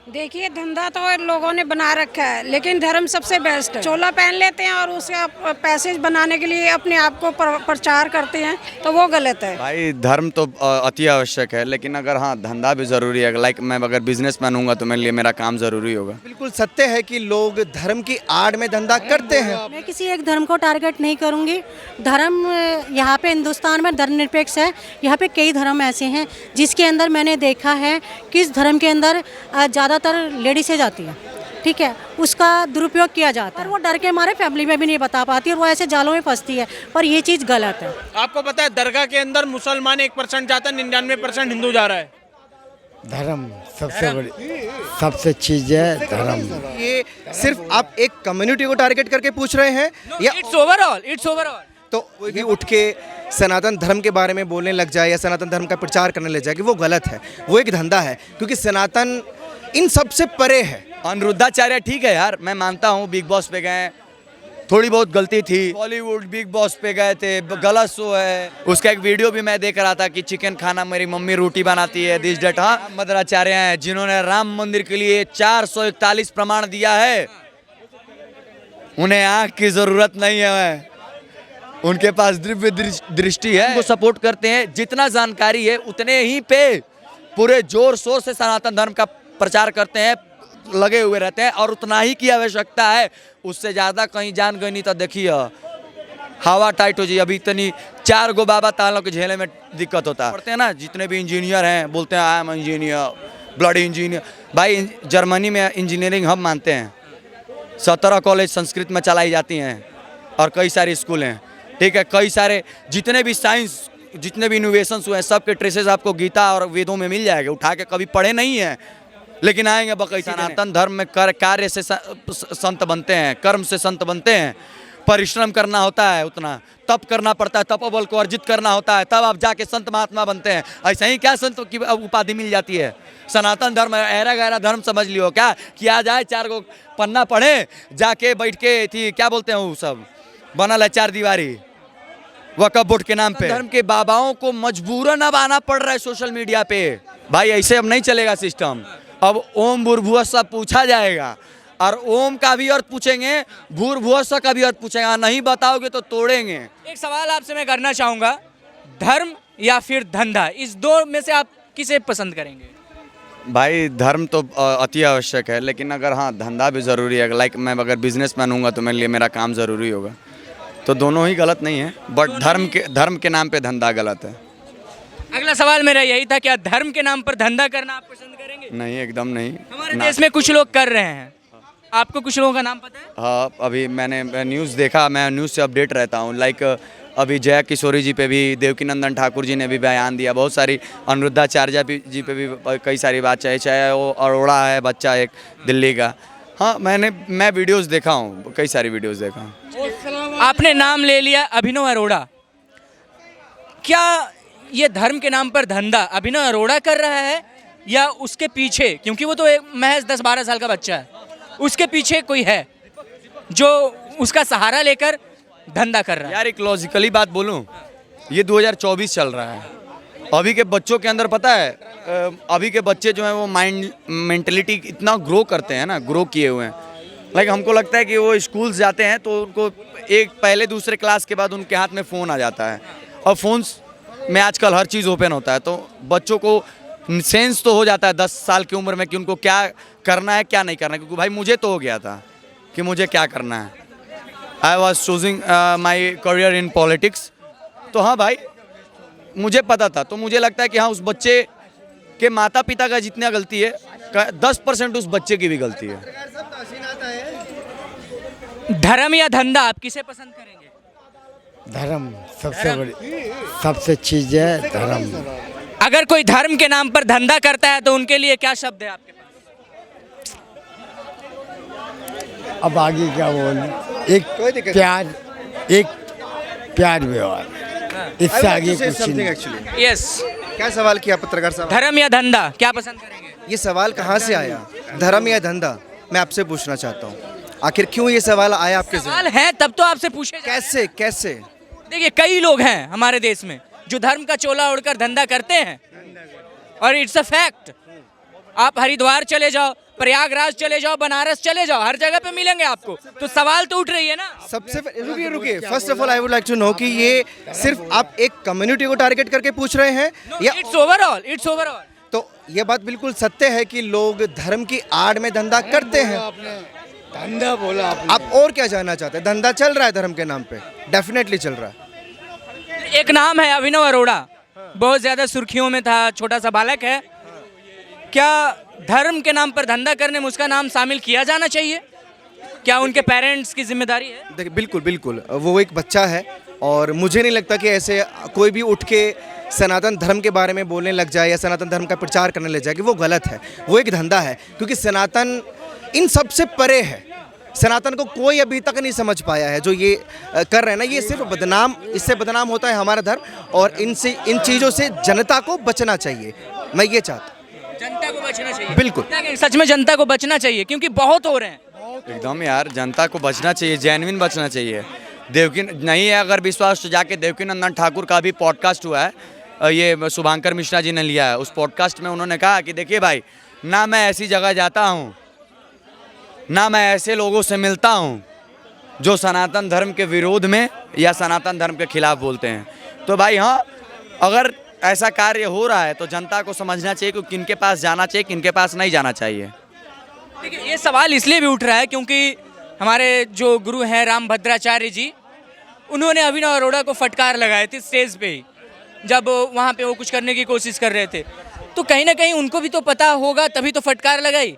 देखिए, धंधा तो लोगों ने बना रखा है, लेकिन धर्म सबसे बेस्ट है। चोला पहन लेते हैं और उसका पैसेज बनाने के लिए अपने आप को प्रचार करते हैं, तो वो गलत है। भाई धर्म तो अति आवश्यक है, लेकिन अगर हाँ धंधा भी ज़रूरी है। लाइक मैं अगर बिजनेसमैन हूँगा तो मेरे लिए मेरा काम ज़रूरी होगा। बिल्कुल सत्य है कि लोग धर्म की आड़ में धंधा करते हैं। मैं किसी एक धर्म को टारगेट नहीं करूंगी। धर्म यहाँ पे हिंदुस्तान में धर्मनिरपेक्ष है। यहाँ पे कई धर्म ऐसे हैं जिसके अंदर मैंने देखा है कि इस धर्म के अंदर ज़्यादातर लेडीसें जाती हैं, ठीक है, उसका दुरुपयोग किया जाता है। वो डर के मारे फैमिली में भी नहीं बता पाती और वो ऐसे जालों में फंसती है, पर ये चीज़ गलत है। आपको पता है दरगाह के अंदर मुसलमान 1% जाता है, 99% हिंदू जा रहा है। धर्म सबसे बड़ी सबसे चीज है धर्म। ये सिर्फ आप एक कम्युनिटी को टारगेट करके पूछ रहे हैं या इट्स ओवरऑल। तो कोई भी उठ के सनातन धर्म के बारे में बोलने लग जाए या सनातन धर्म का प्रचार करने लग जाए कि वो गलत है, वो एक धंधा है, क्योंकि सनातन इन सब से परे है। अनिरुद्धाचार्य ठीक है यार, मैं मानता हूँ बिग बॉस पे गए, थोड़ी बहुत गलती थी। बॉलीवुड बिग बॉस पे गए थे, गलत शो है। उसका एक वीडियो भी मैं देख रहा था कि चिकन खाना मेरी मम्मी रोटी बनाती है, दिस डेट। हाँ, मध्वाचार्य हैं जिन्होंने राम मंदिर के लिए 441 प्रमाण दिया है। उन्हें आँख की जरूरत नहीं है, उनके पास दिव्य दृष्टि है। उनको सपोर्ट करते हैं, जितना जानकारी है उतने ही पे पूरे जोर शोर से सनातन धर्म का प्रचार करते हैं, लगे हुए रहते हैं, और उतना ही की आवश्यकता है। उससे ज़्यादा कहीं जान गई नहीं तो देखिए हवा टाइट हो जाए। अभी इतनी 4 गो बाबा तालों के झेले में दिक्कत होता है। पढ़ते हैं ना, जितने भी इंजीनियर हैं बोलते हैं I am engineer, bloody engineer. भाई जर्मनी में इंजीनियरिंग हम मानते हैं। 17 कॉलेज संस्कृत में चलाई जाती हैं और कई सारे स्कूल हैं, ठीक है। कई सारे जितने भी साइंस, जितने भी इनोवेशंस हुए हैं, सब के ट्रेसेस आपको गीता और वेदों में मिल जाएगा। उठा के कभी पढ़े नहीं हैं, लेकिन आएंगे बकई। सनातन धर्म में कार्य से संत बनते हैं, कर्म से संत बनते हैं। परिश्रम करना होता है, उतना तप करना पड़ता है, तपोबल को अर्जित करना होता है, तब आप जाके संत महात्मा बनते हैं। ऐसे ही क्या संत की उपाधि मिल जाती है? सनातन धर्म ऐरा गहरा धर्म समझ लियो क्या, किया जाए 4 गो पन्ना पढ़े, जाके बैठ के थी क्या बोलते हैं वो सब बनल है 4 दीवारी वक़्फ़ बोर्ड के नाम पे। धर्म के बाबाओं को मजबूरन अब आना पड़ रहा है सोशल मीडिया पे। भाई ऐसे अब नहीं चलेगा सिस्टम। अब ओम भूर्भुवः सब पूछा जाएगा, और ओम का भी अर्थ पूछेंगे, भूर्भुवः का भी अर्थ पूछेंगे। नहीं बताओगे तो तोड़ेंगे। एक सवाल आपसे मैं करना चाहूँगा, धर्म या फिर धंधा, इस दो में से आप किसे पसंद करेंगे? भाई धर्म तो अति आवश्यक है, लेकिन अगर हाँ धंधा भी ज़रूरी है। लाइक मैं अगर बिजनेसमैन हूँगा तो मेरे लिए मेरा काम ज़रूरी होगा। तो दोनों ही गलत नहीं है, बट धर्म के नाम पे धंधा गलत है। अगला सवाल मेरा यही था, क्या धर्म के नाम पर धंधा करना आप पसंद करेंगे? नहीं, एकदम नहीं। हमारे देश में कुछ लोग कर रहे हैं, आपको कुछ लोगों का नाम पता है? हाँ, अभी मैंने न्यूज़ देखा, मैं न्यूज़ से अपडेट रहता हूँ। लाइक अभी जया किशोरी जी पे भी, देवकीनंदन ठाकुर जी ने भी बयान दिया, बहुत सारी अनिरुद्धाचार्य जी पे भी कई सारी बात, चाहे वो अरोड़ा है बच्चा एक दिल्ली का। हाँ, मैं वीडियोस देखा हूँ, कई सारी वीडियोस देखा हूँ। आपने नाम ले लिया अभिनव अरोड़ा, क्या ये धर्म के नाम पर धंधा अभिनव अरोड़ा कर रहा है या उसके पीछे, क्योंकि वो तो एक महज 10-12 साल का बच्चा है, उसके पीछे कोई है जो उसका सहारा लेकर धंधा कर रहा है? यार एक लॉजिकली बात बोलूं, ये 2024 चल रहा है। अभी के बच्चों के अंदर पता है, अभी के बच्चे जो हैं वो मेंटलिटी इतना ग्रो करते हैं ना, ग्रो किए हुए हैं। लाइक हमको लगता है कि वो स्कूल्स जाते हैं तो उनको एक पहले दूसरे क्लास के बाद उनके हाथ में फ़ोन आ जाता है, और फ़ोन्स में आजकल हर चीज़ ओपन होता है। तो बच्चों को सेंस तो हो जाता है 10 साल की उम्र में कि उनको क्या करना है क्या नहीं करना है। क्योंकि भाई मुझे तो हो गया था कि मुझे क्या करना है। I was choosing my career in politics. तो हाँ भाई, मुझे पता था। तो मुझे लगता है कि हाँ, उस बच्चे के माता पिता का जितना गलती है, 10% उस बच्चे की भी गलती है। धर्म या धंधा, आप किसे पसंद करेंगे? धर्म सबसे बड़ी सबसे चीज है धर्म। अगर कोई धर्म के नाम पर धंधा करता है तो उनके लिए क्या शब्द है आपके पास? अब आगे क्या बोलूं, एक प्यार व्यवहार, इससे आगे कुछ नहीं। यस, क्या सवाल किया पत्रकार साहब? धर्म या धंधा क्या पसंद करेंगे? ये सवाल कहाँ से आया, धर्म या धंधा? मैं आपसे पूछना चाहता हूँ, आखिर क्यों ये सवाल आया आपके सवाल है तब तो आपसे पूछे जाते हैं। कैसे कैसे? देखिए, कई लोग हैं हमारे देश में जो धर्म का चोला ओढ़कर धंधा करते हैं, और इट्स अ फैक्ट। आप हरिद्वार चले जाओ, प्रयागराज चले जाओ, बनारस चले जाओ, हर जगह पे मिलेंगे आपको। तो सवाल तो उठ रही है ना। सबसे रुकिए first of all I would like to know कि ये सिर्फ आप एक कम्युनिटी को टारगेट करके पूछ रहे हैं या इट्स ओवरऑल। तो ये बात बिल्कुल सत्य है कि लोग धर्म की आड़ में धंधा करते हैं। धंधा बोला आपने। आप और क्या जानना चाहते हैं? धंधा चल रहा है धर्म के नाम पे, डेफिनेटली चल रहा है। एक नाम है अभिनव अरोड़ा, बहुत ज्यादा सुर्खियों में था, छोटा सा बालक है। क्या धर्म के नाम पर धंधा करने में उसका नाम शामिल किया जाना चाहिए? क्या उनके पेरेंट्स की जिम्मेदारी है? देखिए बिल्कुल बिल्कुल वो एक बच्चा है और मुझे नहीं लगता कि ऐसे कोई भी उठ के सनातन धर्म के बारे में बोलने लग जाए या सनातन धर्म का प्रचार करने लग जाए कि वो गलत है। वो एक धंधा है, क्योंकि सनातन इन सब से परे है। सनातन को कोई अभी तक नहीं समझ पाया है। जो ये कर रहे हैं ना, ये सिर्फ बदनाम, इससे बदनाम होता है हमारा धर्म, और इनसे इन चीज़ों से जनता को बचना चाहिए। मैं ये चाहता हूँ जनता को बचना चाहिए। बिल्कुल सच में जनता को बचना चाहिए, क्योंकि बहुत हो रहे हैं। एकदम यार, जनता को बचना चाहिए, जेन्युइन बचना चाहिए। देवकी नहीं है अगर विश्वास तो जाके देवकी नंदन ठाकुर का भी पॉडकास्ट हुआ है, ये शुभांकर मिश्रा जी ने लिया है। उस पॉडकास्ट में उन्होंने कहा कि देखिए भाई, ना मैं ऐसी जगह जाता हूँ, ना मैं ऐसे लोगों से मिलता हूँ जो सनातन धर्म के विरोध में या सनातन धर्म के खिलाफ बोलते हैं। तो भाई हाँ, अगर ऐसा कार्य हो रहा है तो जनता को समझना चाहिए कि किनके पास जाना चाहिए, किनके पास नहीं जाना चाहिए। देखिए, ये सवाल इसलिए भी उठ रहा है क्योंकि हमारे जो गुरु हैं रामभद्राचार्य जी, उन्होंने अभिनव अरोड़ा को फटकार लगाए थे स्टेज पे ही, जब वहाँ पे वो कुछ करने की कोशिश कर रहे थे। तो कहीं ना कहीं उनको भी तो पता होगा, तभी तो फटकार लगाई।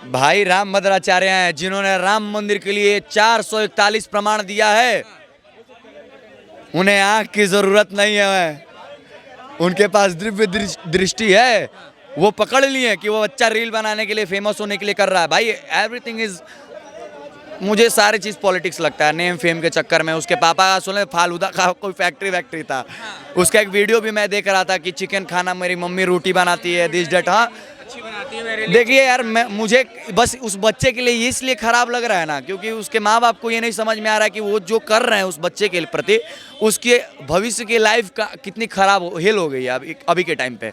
भाई रामभद्राचार्य हैं जिन्होंने राम मंदिर के लिए 441 प्रमाण दिया है। उन्हें आँख की जरूरत नहीं है, उनके पास दिव्य दृष्टि है। वो पकड़ लिए कि वो बच्चा रील बनाने के लिए, फेमस होने के लिए कर रहा है। भाई एवरीथिंग इज, मुझे सारी चीज़ पॉलिटिक्स लगता है, नेम फेम के चक्कर में। उसके पापा का सुने फालूदा का कोई फैक्ट्री था, उसका एक वीडियो भी मैं देख रहा था कि चिकन खाना मेरी मम्मी रोटी बनाती है, दिस डेट। हाँ देखिए यार, मुझे बस उस बच्चे के लिए ये इसलिए ख़राब लग रहा है ना, क्योंकि उसके माँ बाप को ये नहीं समझ में आ रहा है कि वो जो कर रहे हैं उस बच्चे के प्रति, उसके भविष्य की लाइफ का कितनी ख़राब हेल हो गई है अभी के टाइम पे।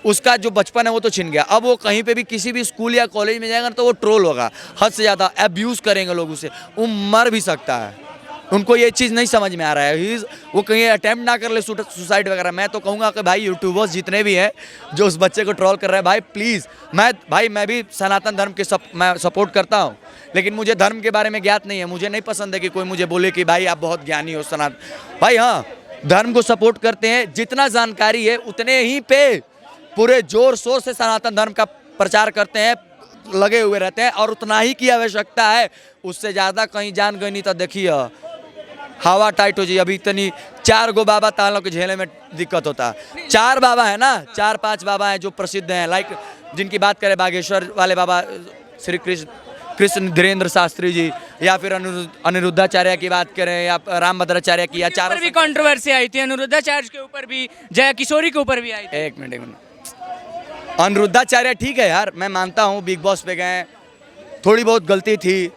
उसका जो बचपन है वो तो छिन गया। अब वो कहीं पे भी किसी भी स्कूल या कॉलेज में जाएगा तो वो ट्रोल होगा, हद से ज़्यादा अब्यूज़ करेंगे लोग उसे, वो मर भी सकता है। उनको ये चीज़ नहीं समझ में आ रहा है। वो कहीं अटैम्प्ट ना कर ले सुसाइड वगैरह। मैं तो कहूँगा कि भाई यूट्यूबर्स जितने भी हैं जो उस बच्चे को ट्रोल कर रहे हैं, भाई प्लीज़, मैं भी सनातन धर्म के मैं सपोर्ट करता हूँ, लेकिन मुझे धर्म के बारे में ज्ञात नहीं है। मुझे नहीं पसंद है कि कोई मुझे बोले कि भाई आप बहुत ज्ञानी हो सनातन। भाई हाँ, धर्म को सपोर्ट करते हैं, जितना जानकारी है उतने ही पे पूरे जोर शोर से सनातन धर्म का प्रचार करते हैं, लगे हुए रहते हैं, और उतना ही की आवश्यकता है। उससे ज़्यादा कहीं जान गई नहीं तो देखिए हवा टाइट हो जाए। अभी इतनी 4 गो बाबा तालों के झेले में दिक्कत होता है। 4 बाबा है ना, 4-5 बाबा हैं जो प्रसिद्ध हैं, लाइक जिनकी बात करें बागेश्वर वाले बाबा श्री कृष्ण धीरेन्द्र शास्त्री जी, या फिर अनिरुद्धाचार्य की बात करें, या रामभद्राचार्य की, या चारों भी कंट्रोवर्सी आई थी, अनिरुद्धाचार्य के ऊपर भी, जया किशोरी के ऊपर भी आई थी। एक मिनट, अनिरुद्धाचार्य ठीक है यार, मैं मानता हूँ बिग बॉस पे गए, थोड़ी बहुत गलती थी,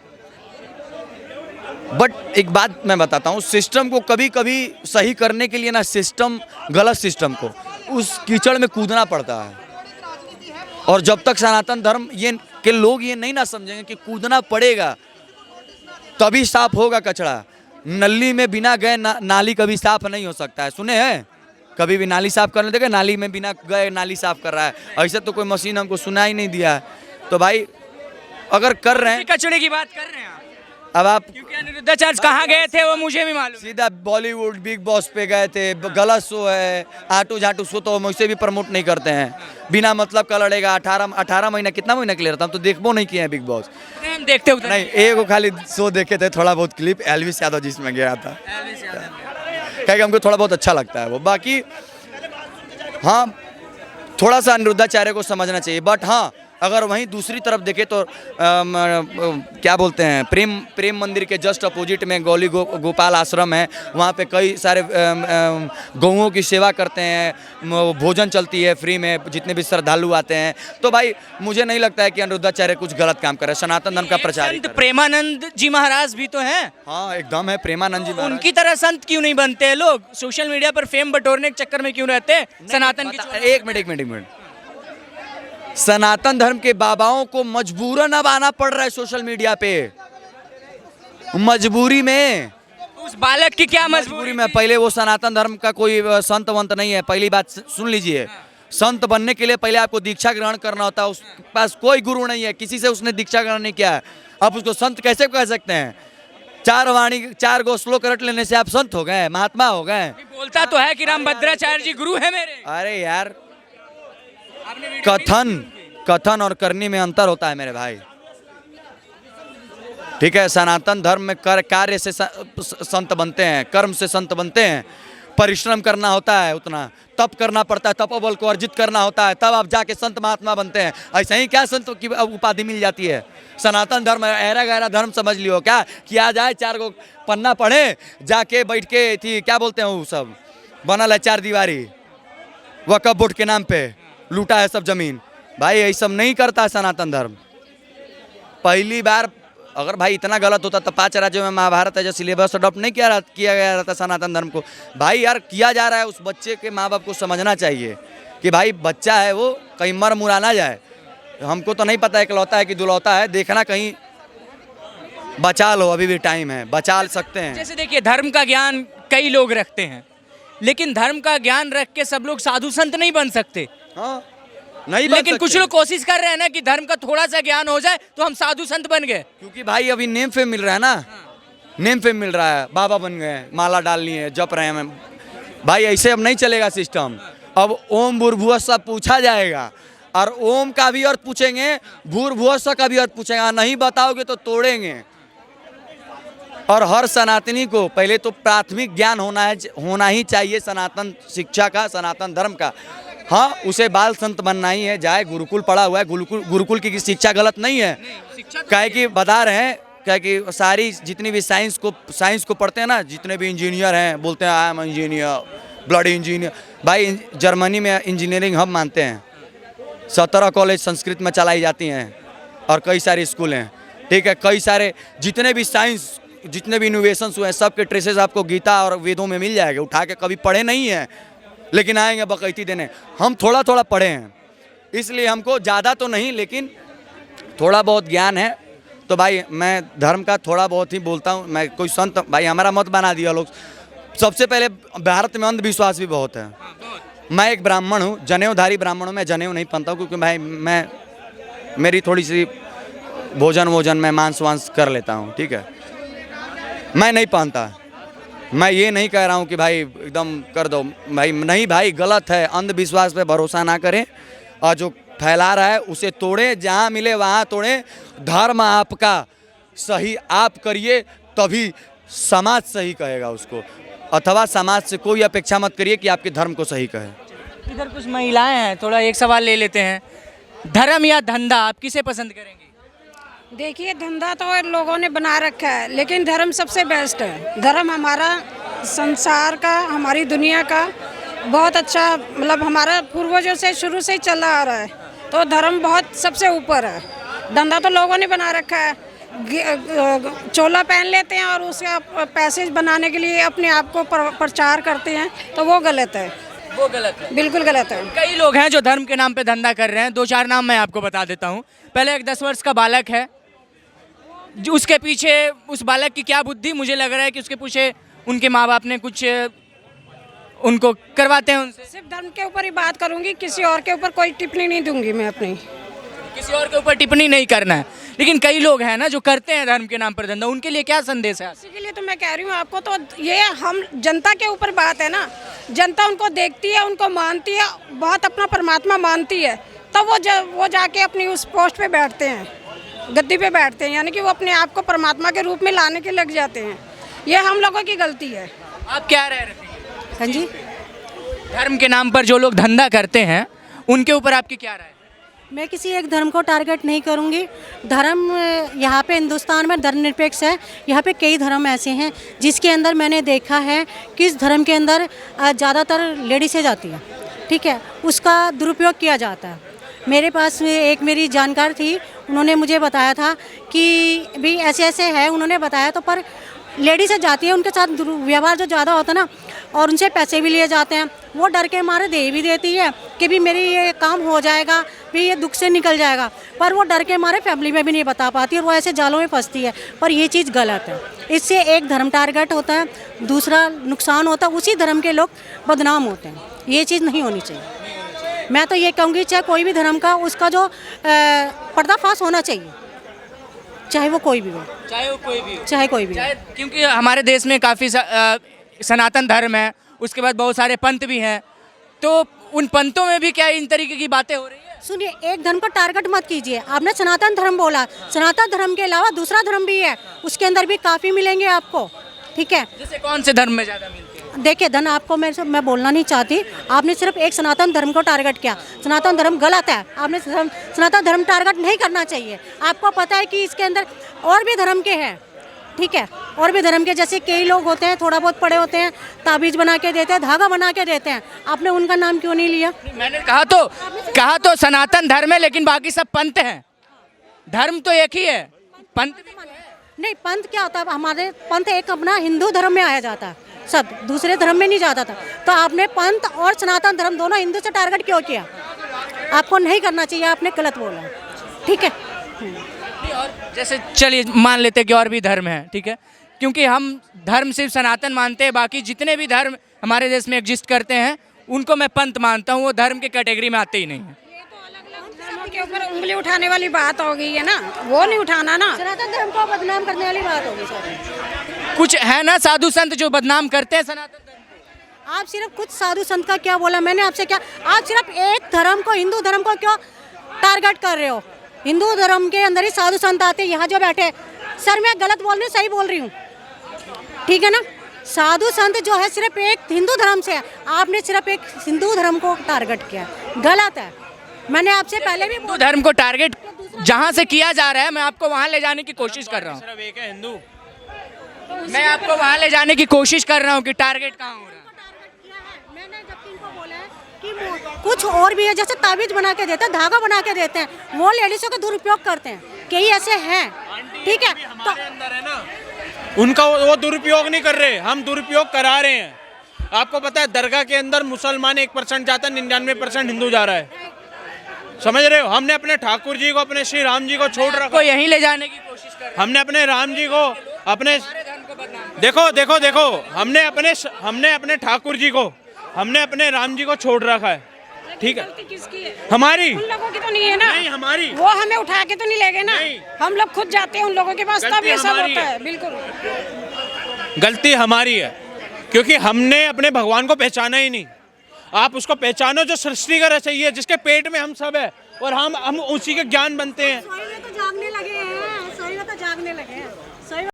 बट एक बात मैं बताता हूँ, सिस्टम को कभी कभी सही करने के लिए ना, सिस्टम गलत सिस्टम को उस कीचड़ में कूदना पड़ता है। और जब तक सनातन धर्म ये के लोग ये नहीं ना समझेंगे कि कूदना पड़ेगा तभी साफ होगा कचरा। नली में बिना गए नाली कभी साफ नहीं हो सकता है। सुने हैं कभी भी नाली साफ करने देगा? नाली में बिना गए नाली साफ कर रहा है, ऐसे तो कोई मशीन हमको सुना ही नहीं दिया है। तो भाई अगर कर रहे हैं, कचरे की बात कर रहे हैं अब आप, क्योंकि अनिरुद्धाचार्य कहाँ गए थे वो मुझे भी मालूम। सीधा बॉलीवुड बिग बॉस पे गए थे, गलत शो है, आटू झाटू शो तो हम उसे भी प्रमोट नहीं करते हैं, बिना मतलब का लड़ेगा। 18 महीना, कितना महीना के लिए रहता, हम तो देखबो नहीं किए हैं बिग बॉस। हम देखते उतना नहीं, एक खाली शो देखे थे, थोड़ा बहुत क्लिप, एल्विस यादव जिसमें गया था, क्या हमको थोड़ा बहुत अच्छा लगता है वो। बाकी हाँ, थोड़ा सा अनिरुद्धाचार्य को समझना चाहिए। बट हाँ, अगर वहीं दूसरी तरफ देखें तो क्या बोलते हैं, प्रेम मंदिर के जस्ट अपोजिट में गौली गोपाल आश्रम है, वहाँ पे कई सारे गौओं की सेवा करते हैं, भोजन चलती है फ्री में, जितने भी श्रद्धालु आते हैं। तो भाई मुझे नहीं लगता है कि अनिरुद्धाचार्य कुछ गलत काम कर रहे हैं, सनातन धर्म का प्रचार। संत प्रेमानंद जी महाराज भी तो हैं। हाँ एकदम है, प्रेमानंद जी महाराज। उनकी तरह संत क्यों नहीं बनते हैं लोग? सोशल मीडिया पर फेम बटोरने के चक्कर में क्यों रहते हैं? सनातन की एक मिनट, सनातन धर्म के बाबाओं को मजबूरन अब आना पड़ रहा है सोशल मीडिया पे, मजबूरी में। उस बालक की क्या मजबूरी मजबूरी में पहले वो सनातन धर्म का कोई संत वंत नहीं है। पहली बात सुन लीजिए, संत बनने के लिए पहले आपको दीक्षा ग्रहण करना होता है। उसके पास कोई गुरु नहीं है, किसी से उसने दीक्षा ग्रहण नहीं किया है। आप उसको संत कैसे कह सकते हैं? 4 वाणी 4 गो श्लोक रट लेने से आप संत हो गए, महात्मा हो गए? बोलता तो है कि रामभद्राचार्य जी गुरु है मेरे। अरे यार, कथन और करनी में अंतर होता है मेरे भाई। ठीक है, सनातन धर्म में कार्य से संत बनते हैं, कर्म से संत बनते हैं। परिश्रम करना होता है, उतना तप करना पड़ता है, तपोबल को अर्जित करना होता है, तब आप जाके संत महात्मा बनते हैं। ऐसे ही क्या संत की उपाधि मिल जाती है? सनातन धर्म ऐरा गहरा धर्म समझ लियो क्या? किया जाए 4 गो पन्ना पढ़े, जाके बैठ के थी क्या बोलते हैं वो सब बनल है 4 दीवारी वक्फ बोर्ड के नाम पे, लूटा है सब जमीन। भाई यही सब नहीं करता है सनातन धर्म। पहली बार अगर भाई इतना गलत होता तो 5 राज्यों में महाभारत है जो सिलेबस अडॉप्ट नहीं किया गया रहता सनातन धर्म को। भाई यार किया जा रहा है, उस बच्चे के माँ बाप को समझना चाहिए कि भाई बच्चा है वो कहीं मर मुरा ना जाए। हमको तो नहीं पता इकलौता है कि दुलौता है, देखना कहीं बचा लो, अभी भी टाइम है, बचा सकते हैं। जैसे देखिए धर्म का ज्ञान कई लोग रखते हैं, लेकिन धर्म का ज्ञान रख के सब लोग साधु संत नहीं बन सकते। हाँ, नहीं बन लेकिन कुछ सकते। लोग कोशिश कर रहे हैं ना कि धर्म का थोड़ा सा ज्ञान हो जाए तो हम साधु संत बन गए। क्योंकि भाई अभी नेम फेम मिल रहा है ना, नेम फेम मिल रहा है, बाबा बन गए, माला डालनी है, जप रहे हैं। भाई ऐसे अब नहीं चलेगा सिस्टम। अब ओम भूर्भुवः सब पूछा जाएगा, और ओम का भी अर्थ पूछेंगे, भूर्भुवः का भी अर्थ पूछेंगे। नहीं बताओगे तो तोड़ेंगे। और हर सनातनी को पहले तो प्राथमिक ज्ञान होना ही चाहिए सनातन शिक्षा का, सनातन धर्म का। हाँ, उसे बाल संत बनना ही है, जाए गुरुकुल पढ़ा हुआ है, गुरुकुल की शिक्षा गलत नहीं है। काहे कि बता रहे हैं, क्या कि सारी जितनी भी साइंस को पढ़ते हैं ना, जितने भी इंजीनियर हैं बोलते हैं I am engineer, bloody engineer. भाई जर्मनी में इंजीनियरिंग हब मानते हैं। 17 कॉलेज संस्कृत में चलाई जाती हैं और कई सारे स्कूल हैं। ठीक है, कई सारे जितने भी साइंस, जितने भी इनोवेशंस हुए हैं, सब के ट्रेसेस आपको गीता और वेदों में मिल जाएगा। उठा के कभी पढ़े नहीं हैं, लेकिन आएंगे बकैती देने। हम थोड़ा थोड़ा पढ़े हैं, इसलिए हमको ज़्यादा तो नहीं लेकिन थोड़ा बहुत ज्ञान है। तो भाई मैं धर्म का थोड़ा बहुत ही बोलता हूँ। मैं कोई संत भाई हमारा मत बना दिया लोग। सबसे पहले भारत में अंधविश्वास भी बहुत है। मैं एक ब्राह्मण हूँ, जनेऊधारी ब्राह्मण हूँ। मैं जनेऊ नहीं पहनता हूँ क्योंकि भाई मेरी थोड़ी सी भोजन मैं मांस वांस कर लेता हूँ। ठीक है, मैं नहीं पहनता। मैं ये नहीं कह रहा हूँ कि भाई एकदम कर दो, भाई नहीं, भाई गलत है। अंधविश्वास पे भरोसा ना करें, और जो फैला रहा है उसे तोड़ें, जहाँ मिले वहाँ तोड़ें। धर्म आपका सही आप करिए, तभी समाज सही कहेगा उसको, अथवा समाज से कोई अपेक्षा मत करिए कि आपके धर्म को सही कहे। इधर कुछ महिलाएं हैं, थोड़ा एक सवाल ले लेते हैं। धर्म या धंधा, आप किसे पसंद करेंगे? देखिए धंधा तो लोगों ने बना रखा है, लेकिन धर्म सबसे बेस्ट है। धर्म हमारा संसार का, हमारी दुनिया का बहुत अच्छा, मतलब हमारा पूर्वजों से शुरू से ही चला आ रहा है, तो धर्म बहुत सबसे ऊपर है। धंधा तो लोगों ने बना रखा है, चोला पहन लेते हैं और उसका पैसे बनाने के लिए अपने आप को प्रचार करते हैं, तो वो गलत है। वो गलत है, बिल्कुल गलत है। कई लोग हैं जो धर्म के नाम पे धंधा कर रहे हैं। 2-4 नाम मैं आपको बता देता हूँ। पहले एक 10 वर्ष का बालक है, जो उसके पीछे उस बालक की क्या बुद्धि, मुझे लग रहा है कि उसके पीछे उनके माँ बाप ने कुछ उनको करवाते हैं उनसे। सिर्फ धर्म के ऊपर ही बात करूंगी, किसी और के ऊपर कोई टिप्पणी नहीं दूंगी मैं अपनी। किसी और के ऊपर टिप्पणी नहीं करना है, लेकिन कई लोग हैं ना जो करते हैं धर्म के नाम पर धंधा, उनके लिए क्या संदेश है? इसी के लिए तो मैं कह रही हूँ आपको, तो ये हम जनता के ऊपर बात है ना। जनता उनको देखती है, उनको मानती है, बहुत अपना परमात्मा मानती है, तो वो जाके अपनी उस पोस्ट पे बैठते हैं, गद्दी पे बैठते हैं, यानी कि वो अपने आप को परमात्मा के रूप में लाने के लग जाते हैं। ये हम लोगों की गलती है। आप क्या रह रहे हैं? हाँ जी, धर्म के नाम पर जो लोग धंधा करते हैं उनके ऊपर आपकी क्या राय है? मैं किसी एक धर्म को टारगेट नहीं करूंगी। धर्म यहाँ पे हिंदुस्तान में धर्मनिरपेक्ष है। यहाँ पे कई धर्म ऐसे हैं जिसके अंदर मैंने देखा है कि इस धर्म के अंदर ज़्यादातर लेडीज़ें जाती हैं, ठीक है, उसका दुरुपयोग किया जाता है। मेरे पास एक मेरी जानकार थी, उन्होंने मुझे बताया था कि भी ऐसे ऐसे है, उन्होंने बताया तो, पर लेडीज़ें जाती है, उनके साथ व्यवहार जो ज़्यादा होता है ना, और उनसे पैसे भी लिए जाते हैं। वो डर के मारे दे भी देती है कि भी मेरी ये काम हो जाएगा, भी ये दुख से निकल जाएगा, पर वो डर के मारे फैमिली में भी नहीं बता पाती और वो ऐसे जालों में फंसती है। पर ये चीज़ गलत है। इससे एक धर्म टारगेट होता है, दूसरा नुकसान होता है, उसी धर्म के लोग बदनाम होते हैं। ये चीज़ नहीं होनी चाहिए। मैं तो ये कहूँगी चाहे कोई भी धर्म का उसका जो पर्दाफाश होना चाहिए, चाहे वो कोई भी हो, चाहे वो कोई भी हो, चाहे कोई भी हो। चाहे, क्योंकि हमारे देश में काफ़ी सनातन धर्म है, उसके बाद बहुत सारे पंथ भी हैं, तो उन पंथों में भी क्या इन तरीके की बातें हो रही है? सुनिए, एक धर्म को टारगेट मत कीजिए। आपने सनातन धर्म बोला, सनातन धर्म के अलावा दूसरा धर्म भी है, उसके अंदर भी काफ़ी मिलेंगे आपको, ठीक है। जैसे कौन से धर्म में ज़्यादा मिलते हैं? देखिए धन आपको मैं बोलना नहीं चाहती, आपने सिर्फ एक सनातन धर्म को टारगेट किया। सनातन धर्म गलत है, आपने सनातन धर्म टारगेट नहीं करना चाहिए। आपको पता है कि इसके अंदर और भी धर्म के हैं, ठीक है, और भी धर्म के, जैसे कई लोग होते हैं थोड़ा बहुत पढ़े होते हैं, ताबीज़ बना के देते हैं, धागा बना के देते हैं, आपने उनका नाम क्यों नहीं लिया? मैंने कहा तो सनातन धर्म है, लेकिन बाकी सब पंथ हैं। धर्म तो एक ही है, पंथ नहीं, पंथ क्या होता है? हमारे पंथ एक अपना हिंदू धर्म में आया जाता है, सब दूसरे धर्म में नहीं जाता था। तो आपने पंथ और सनातन धर्म दोनों हिंदू से टारगेट क्यों किया? आपको नहीं करना चाहिए, आपने गलत बोला, ठीक है। और जैसे चलिए मान लेते हैं कि और भी धर्म है, ठीक है, क्योंकि हम धर्म सिर्फ सनातन मानते हैं, बाकी जितने भी धर्म हमारे देश में एग्जिस्ट करते हैं उनको मैं पंथ मानता हूँ, वो धर्म के कैटेगरी में आते ही नहीं है। धर्मों के ऊपर उंगली उठाने वाली बात हो गई है ना, वो नहीं उठाना ना। सनातन धर्म को बदनाम करने वाली बात होगी सर। कुछ है ना साधु संत जो बदनाम करते हैं सनातन धर्म को। आप सिर्फ कुछ साधु संत का क्या बोला मैंने आपसे? क्या आप सिर्फ एक धर्म को, हिंदू धर्म को क्यों टारगेट कर रहे हो? हिंदू धर्म के अंदर ही साधु संत आते हैं, यहाँ जो बैठे। सर मैं गलत बोल रही हूँ, सही बोल रही हूँ, ठीक है ना? साधु संत जो है सिर्फ एक हिंदू धर्म से है, आपने सिर्फ एक हिंदू धर्म को टारगेट किया, गलत है। मैंने आपसे पहले भी हिंदू धर्म को टारगेट जहाँ से किया जा रहा है, मैं आपको वहाँ ले जाने की कोशिश कर रहा हूँ। सिर्फ एक है हिंदू। मैं आपको वहाँ ले जाने की कोशिश कर रहा हूँ कि टारगेट कहाँ हो रहा है। मैंने जबकि इनको बोला है कि कुछ और भी है, जैसे ताबीज बना के देते हैं, धागा बना के देते हैं, वो लेडीजों का दुरुपयोग करते हैं, कई ऐसे हैं, ठीक है। तो अंदर है ना, उनका वो दुरुपयोग नहीं कर रहे, हम दुरुपयोग करा रहे हैं। आपको पता है दरगाह के अंदर मुसलमान 1% जाता है, 99% हिंदू जा रहा है, समझ रहे हो? हमने अपने ठाकुर जी को, अपने श्री राम जी को छोड़ रखा, को यहीं ले जाने की कोशिश कर रहे हैं। हमने अपने राम जी को, अपने देखो हमने अपने ठाकुर जी को, हमने अपने राम जी को छोड़ रखा है, ठीक है। गलती किसकी है? हमारी उन लोगों की तो नहीं है ना। नहीं, हमारी। वो हमें उठा के तो नहीं ले गए ना, नहीं। हम लोग खुद जाते हैं उन लोगों के पास, तब गलती ये सब हमारी होता है। है। बिल्कुल गलती हमारी है, क्योंकि हमने अपने भगवान को पहचाना ही नहीं। आप उसको पहचानो जो सृष्टि का रचयिता है, जिसके पेट में हम सब है, और हम उसी के ज्ञान बनते हैं। सोई में तो जागने लगे हैं, सोई में तो जागने लगे हैं।